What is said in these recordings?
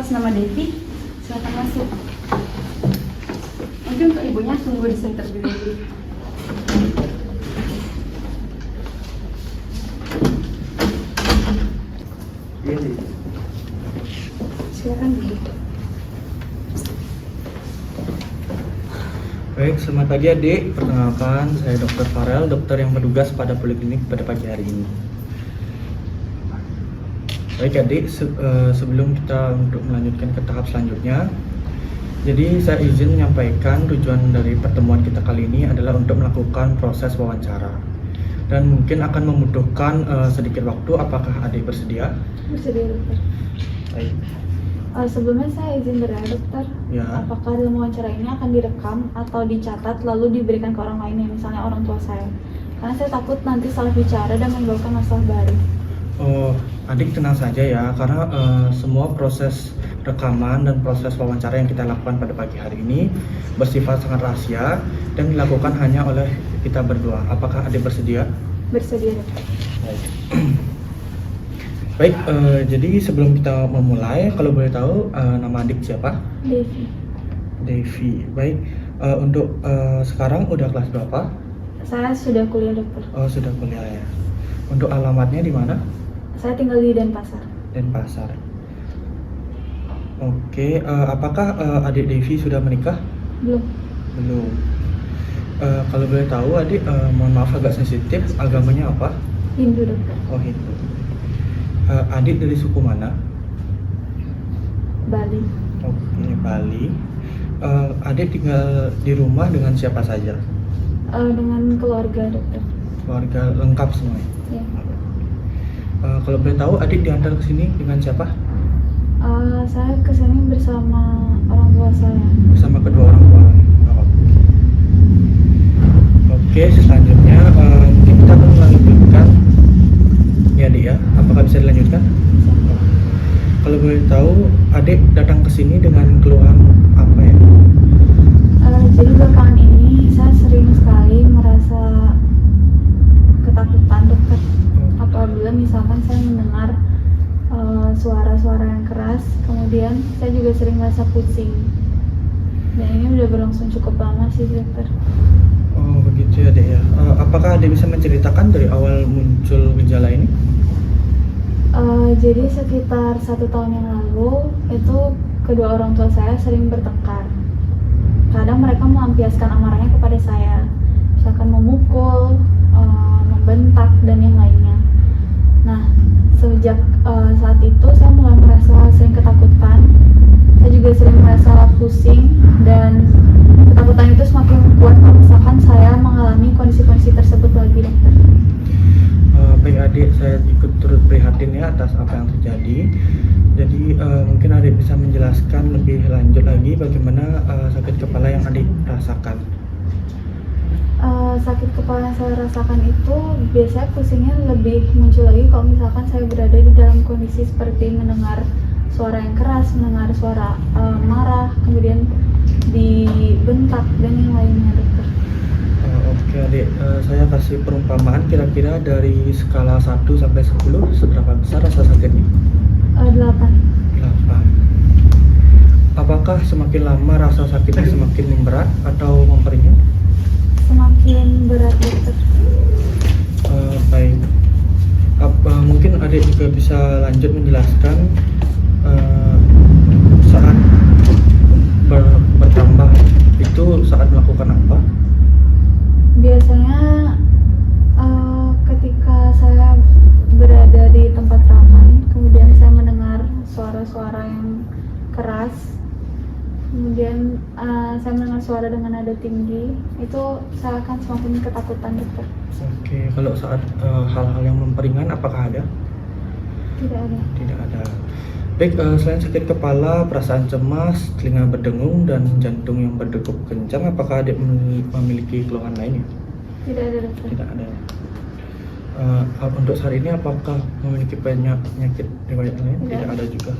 atas nama Devi. Silakan masuk. Mungkin untuk ibunya tunggu di sini terlebih dahulu. Silakan duduk. Baik, selamat pagi adik. Perkenalkan, saya Dr. Farel, dokter yang bertugas pada poliklinik pada pagi hari ini. Baik adik, sebelum kita untuk melanjutkan ke tahap selanjutnya, jadi saya izin menyampaikan tujuan dari pertemuan kita kali ini adalah untuk melakukan proses wawancara. Dan mungkin akan membutuhkan sedikit waktu. Apakah adik bersedia? Bersedia, dokter. Baik. Sebelumnya saya izin bertanya, dokter. Ya. Apakah dalam wawancara ini akan direkam atau dicatat lalu diberikan ke orang lain, misalnya orang tua saya? Karena saya takut nanti salah bicara dan menimbulkan masalah baru. Oh, adik tenang saja ya, karena semua proses rekaman dan proses wawancara yang kita lakukan pada pagi hari ini bersifat sangat rahasia dan dilakukan hanya oleh kita berdua. Apakah adik bersedia? Bersedia, dokter. Baik, jadi sebelum kita memulai, kalau boleh tahu nama adik siapa? Devi. Devi. Baik, untuk sekarang udah kelas berapa? Saya sudah kuliah, dokter. Oh, sudah kuliah ya. Untuk alamatnya di mana? Saya tinggal di Denpasar. Denpasar. Oke, apakah adik Devi sudah menikah? Belum. Belum. Kalau boleh tahu adik, mohon maaf agak sensitif, agamanya apa? Hindu, dokter. Oh, Hindu. Adik dari suku mana? Bali. Oke, Bali. Adik tinggal di rumah dengan siapa saja? Dengan keluarga, dokter. Keluarga lengkap semua. Ya. Kalau boleh tahu adik diantar ke sini dengan siapa? Saya kesini bersama orang tua saya. Bersama kedua orang tua. Oh. Oke, selanjutnya mungkin kita akan melanjutkan. Ya adik ya, apakah bisa dilanjutkan? Kalau boleh tahu, adik datang ke sini dengan keluhan apa ya? Jadi belakangan ini saya sering sekali merasa ketakutan, dokter. Apabila misalkan saya mendengar suara-suara yang keras, kemudian saya juga sering merasa pusing. Dan ini udah berlangsung cukup lama sih, dokter. Oh begitu ya adik ya. Apakah adik bisa menceritakan dari awal muncul gejala ini? Jadi sekitar 1 tahun yang lalu itu kedua orang tua saya sering bertengkar. Kadang mereka melampiaskan amarahnya kepada saya, misalkan memukul, membentak dan yang lainnya. Nah, sejak saat itu saya mulai merasa sering ketakutan. Saya juga sering merasa pusing dan ketakutan itu semakin kuat kalau misalkan saya mengalami kondisi-kondisi tersebut lagi, dokter. Baik adik, saya ikut turut prihatin ya atas apa yang terjadi. Jadi mungkin adik bisa menjelaskan lebih lanjut lagi bagaimana sakit kepala yang adik rasakan. Sakit kepala yang saya rasakan itu biasanya pusingnya lebih muncul lagi kalau misalkan saya berada di dalam kondisi seperti mendengar suara yang keras, mendengar suara marah, kemudian dibentak dan yang lainnya, dokter. Oke adik, saya kasih perumpamaan kira-kira dari skala 1 sampai 10, seberapa besar rasa sakitnya? 8. 8. Apakah semakin lama rasa sakitnya semakin berat atau memperingan? Semakin berat, dokter. Baik. Mungkin adik juga bisa lanjut menjelaskan saat bertambah itu saat melakukan apa? Biasanya ketika saya berada di tempat ramai, kemudian saya mendengar suara-suara yang keras, kemudian saya mendengar suara dengan nada tinggi, itu saya akan semakin ketakutan, dokter. Oke, kalau saat hal-hal yang memperingan apakah ada? Tidak ada. Tidak ada. Baik, selain sakit kepala, perasaan cemas, telinga berdengung, dan jantung yang berdegup kencang, apakah adik memiliki keluhan lainnya? Tidak ada, dokter. Tidak ada. Untuk saat ini apakah memiliki penyakit riwayat lain? Tidak ada juga.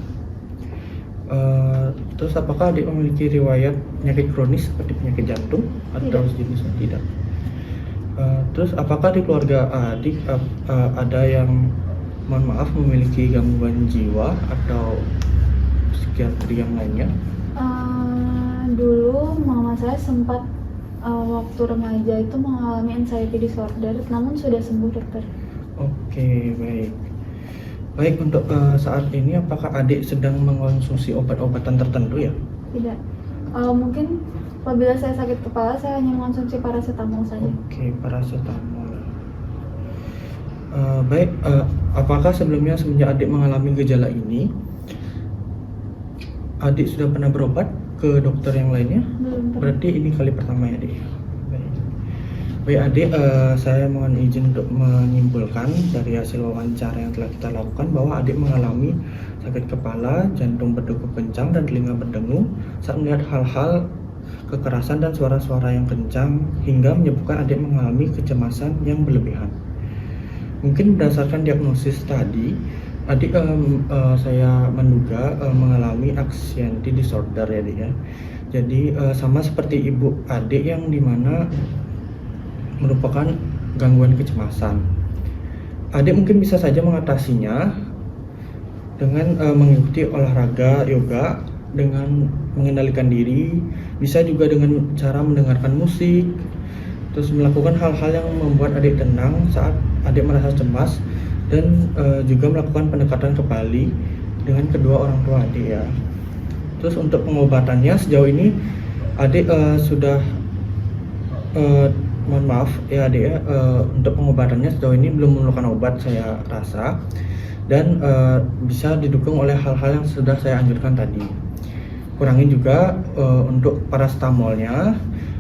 Terus apakah adik memiliki riwayat penyakit kronis seperti penyakit jantung atau sejenisnya? Tidak. Terus apakah di keluarga adik ada yang mohon maaf memiliki gangguan jiwa atau psikiatri yang lainnya? Dulu mama saya sempat waktu remaja itu mengalami anxiety disorder, namun sudah sembuh dokter. Oke, baik. Baik, untuk saat ini apakah adik sedang mengkonsumsi obat-obatan tertentu ya? Tidak. Mungkin apabila saya sakit kepala saya hanya mengonsumsi paracetamol saja. Oke, paracetamol. Baik, apakah sebelumnya semenjak adik mengalami gejala ini, adik sudah pernah berobat ke dokter yang lainnya? Belum pernah. Berarti ini kali pertama ya, adik. Baik. Baik adik, saya mohon izin untuk menyimpulkan dari hasil wawancara yang telah kita lakukan bahwa adik mengalami sakit kepala, jantung berdegup kencang, dan telinga berdengung saat melihat hal-hal kekerasan dan suara-suara yang kencang hingga menyebabkan adik mengalami kecemasan yang berlebihan. Mungkin berdasarkan diagnosis tadi, adik saya menduga mengalami anxiety disorder ya adik ya. Jadi sama seperti ibu adik yang dimana merupakan gangguan kecemasan. Adik mungkin bisa saja mengatasinya dengan mengikuti olahraga yoga, dengan mengendalikan diri, bisa juga dengan cara mendengarkan musik, terus melakukan hal-hal yang membuat adik tenang saat adik merasa cemas, dan juga melakukan pendekatan kembali dengan kedua orang tua adik ya. Terus untuk pengobatannya sejauh ini adik sudah mohon maaf ya adik ya, untuk pengobatannya sejauh ini belum memerlukan obat saya rasa, dan bisa didukung oleh hal-hal yang sudah saya anjurkan tadi. Kurangi juga untuk paracetamolnya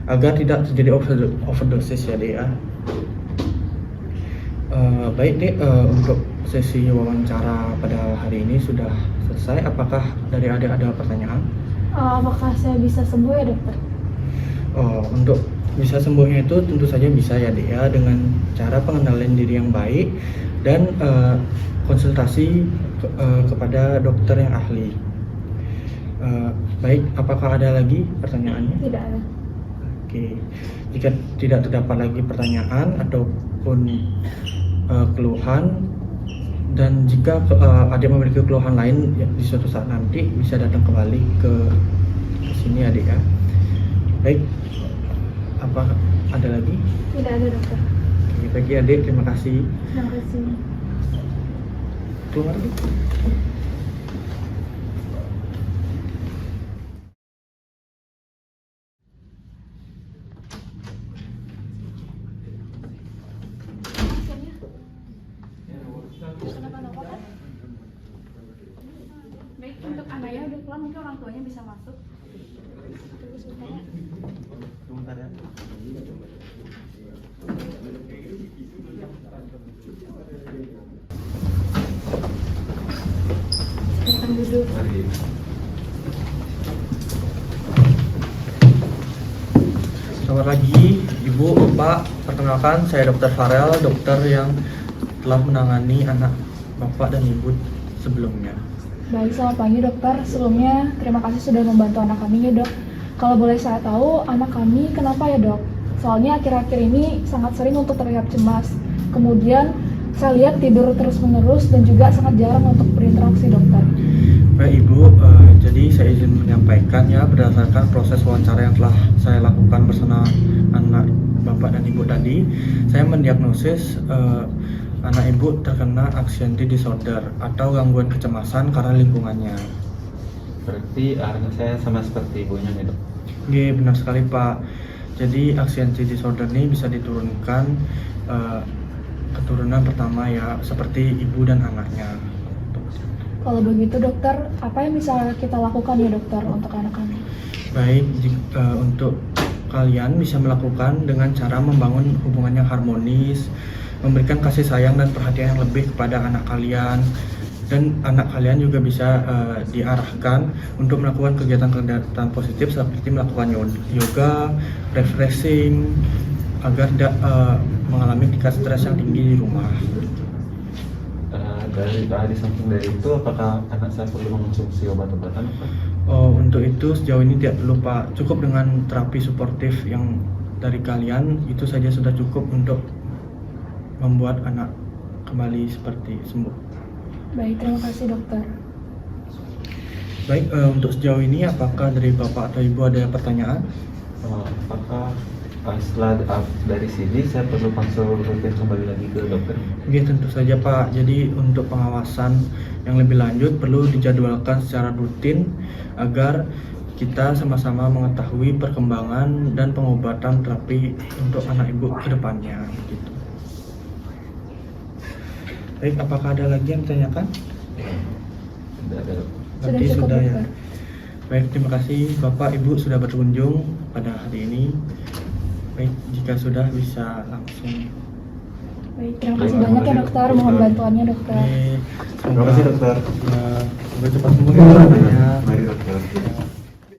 agar tidak terjadi overdosis ya dek ya. Baik dek, untuk sesi wawancara pada hari ini sudah selesai. Apakah dari adik ada pertanyaan? Apakah saya bisa sembuh ya dokter? Untuk bisa sembuhnya itu tentu saja bisa ya dek ya, dengan cara pengenalan diri yang baik dan konsultasi kepada dokter yang ahli. Baik, apakah ada lagi pertanyaannya? Tidak ada. Oke, jika tidak terdapat lagi pertanyaan ataupun keluhan, dan jika ada memiliki keluhan lain ya, di suatu saat nanti bisa datang kembali ke sini adik ya. Baik, apa ada lagi? Tidak ada dokter. Oke, bagi adik terima kasih. Terima kasih. Keluar adik. Baik, untuk anaknya udah pulang, mungkin orang tuanya bisa masuk. Sebentar ya. Silakan duduk. Selamat pagi, Ibu, Bapak. Perkenalkan, saya Dr. Farel, dokter yang telah menangani anak Bapak dan Ibu sebelumnya. Baik, selamat pagi dokter. Sebelumnya terima kasih sudah membantu anak kami ya dok. Kalau boleh saya tahu, anak kami kenapa ya dok? Soalnya akhir-akhir ini sangat sering untuk terlihat cemas. Kemudian saya lihat tidur terus-menerus dan juga sangat jarang untuk berinteraksi dokter. Baik Ibu, jadi saya izin menyampaikan ya, berdasarkan proses wawancara yang telah saya lakukan bersama anak Bapak dan Ibu tadi, saya mendiagnosis anak Ibu terkena anxiety disorder atau gangguan kecemasan karena lingkungannya. Berarti anak saya sama seperti ibunya nih dok? Oke, benar sekali Pak. Jadi anxiety disorder ini bisa diturunkan keturunan pertama ya, seperti ibu dan anaknya. Kalau begitu dokter, apa yang bisa kita lakukan ya dokter untuk anak kami? Baik, untuk kalian bisa melakukan dengan cara membangun hubungan yang harmonis, memberikan kasih sayang dan perhatian yang lebih kepada anak kalian, dan anak kalian juga bisa diarahkan untuk melakukan kegiatan-kegiatan positif seperti melakukan yoga, refreshing, agar tidak mengalami tingkat stres yang tinggi di rumah. Di samping dari itu, apakah anak saya perlu mengonsumsi obat-obatan Pak? Untuk itu sejauh ini tidak perlu Pak, cukup dengan terapi suportif yang dari kalian itu saja sudah cukup untuk membuat anak kembali seperti sembuh. Baik, terima kasih dokter. Baik, untuk sejauh ini apakah dari Bapak atau Ibu ada pertanyaan? Apakah setelah dari sini saya perlu konsul rutin kembali lagi ke dokter? Oke, tentu saja Pak. Jadi untuk pengawasan yang lebih lanjut perlu dijadwalkan secara rutin agar kita sama-sama mengetahui perkembangan dan pengobatan terapi untuk anak ibu ke depannya gitu. Baik, apakah ada lagi yang ditanyakan? Tidak ada. Berarti Sudah cukup, sudah ya. dokter. Baik, terima kasih Bapak Ibu sudah berkunjung pada hari ini. Baik, jika sudah bisa langsung. Baik, terima kasih banyak ya dokter. Mohon bantuannya dokter. Baik, Terima kasih dokter. semoga cepat sembuh ya. Mari dokter. Ya.